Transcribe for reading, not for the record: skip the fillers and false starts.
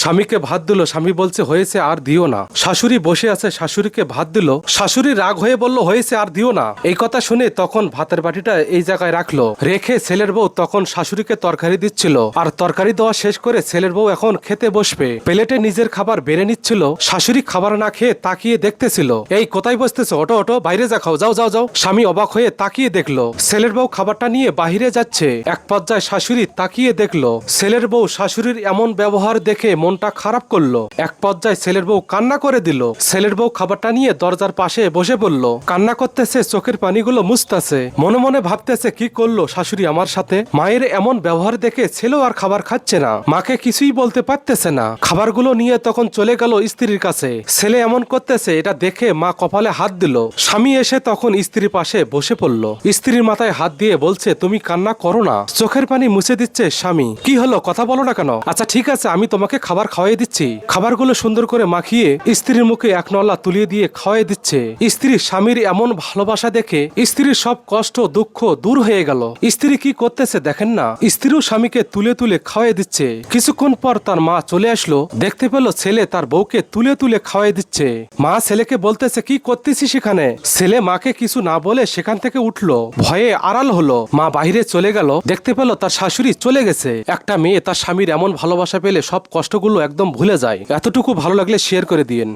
স্বামীকে ভাত দিল, স্বামী বলছে হয়েছে আর দিও না। শাশুড়ি বসে আছে, শাশুড়িকে ভাত দিল, শাশুড়ি রাগ হয়ে বলল হয়েছে আর দিও না। এই কথা শুনে তখন ভাতের বাটিটা এই জায়গায় রাখলো, রেখে ছেলের বউ তখন শাশুড়িকে তরকারি দিচ্ছিল। আর তরকারি দেওয়া শেষ করে ছেলের বউ এখন খেতে বসবে, প্লেটে নিজের খাবার বেড়ে নিচ্ছিল। শাশুড়ি খাবার না খেয়ে তাকিয়ে দেখতেছিল, এই কোথায় বসতেছো, ওটো ওটো বাইরে যা খাও, যাও যাও যাও। স্বামী অবাক হয়ে তাকিয়ে দেখলো ছেলের বউ খাবারটা নিয়ে বাহিরে যাচ্ছে। এক পর্যায়ে শাশুড়ি তাকিয়ে দেখলো ছেলের বউ শাশুড়ির এমন ব্যবহার দেখে মনটা খারাপ করলো। এক পর্যায়ে ছেলের বউ কান্না করে দিল। ছেলের বউ খাবারটা নিয়ে দরজার পাশে বসে পড়ল, কান্না করতেছে, চোখের পানিগুলো মুছতেছে, মনে মনে ভাবতেছে কি করলো শাশুড়ি আমার সাথে। মায়ের এমন ব্যবহার দেখে ছেলেও আর খাবার খাচ্ছে না, মাকে কিছুই বলতে পারতেছে না। খাবারগুলো নিয়ে তখন চলে গেল স্ত্রীর কাছে। ছেলে এমন করতেছে এটা দেখে মা কপালে হাত দিল। স্বামী এসে তখন স্ত্রীর পাশে বসে পড়ল, স্ত্রীর মাথায় হাত দিয়ে বলছে তুমি কান্না করো না। চোখের পানি মুছে দিচ্ছে স্বামী, কি হলো কথা বলো না কেন? আচ্ছা ঠিক আছে আমি তোমাকে খাবার খাওয়াই দিচ্ছি। খাবারগুলো সুন্দর করে মাখিয়ে স্ত্রীর মুখে এক নলা তুলিয়ে দিয়ে খাওয়াই দিচ্ছে। স্ত্রী স্বামীর এমন ভালোবাসা দেখে স্ত্রীর সব কষ্ট দুঃখ দূর হয়ে গেল। স্ত্রী কি করতেছে দেখেন না, স্ত্রীও স্বামীকে তুলে তুলে খাওয়াই দিচ্ছে। কিছুক্ষণ পর তার মা চলে আসলো, দেখতে পেল ছেলে তার বউকে তুলে তুলে খাওয়াই দিচ্ছে। মা ছেলেকে বলতেছে কি করতেছিস সেখানে? ছেলে মাকে কিছু না বলে সেখান থেকে উঠলো, ভয়ে আড়াল হলো। মা বাইরে চলে গেল, দেখতে পেল তার শাশুড়ি চলে গেছে। একটা মেয়ে তার স্বামীর এমন ভালোবাসা পেলে সব কষ্টগুলো একদম ভুলে যায়। এতটুকু ভালো লাগলে শেয়ার করে দিয়েন।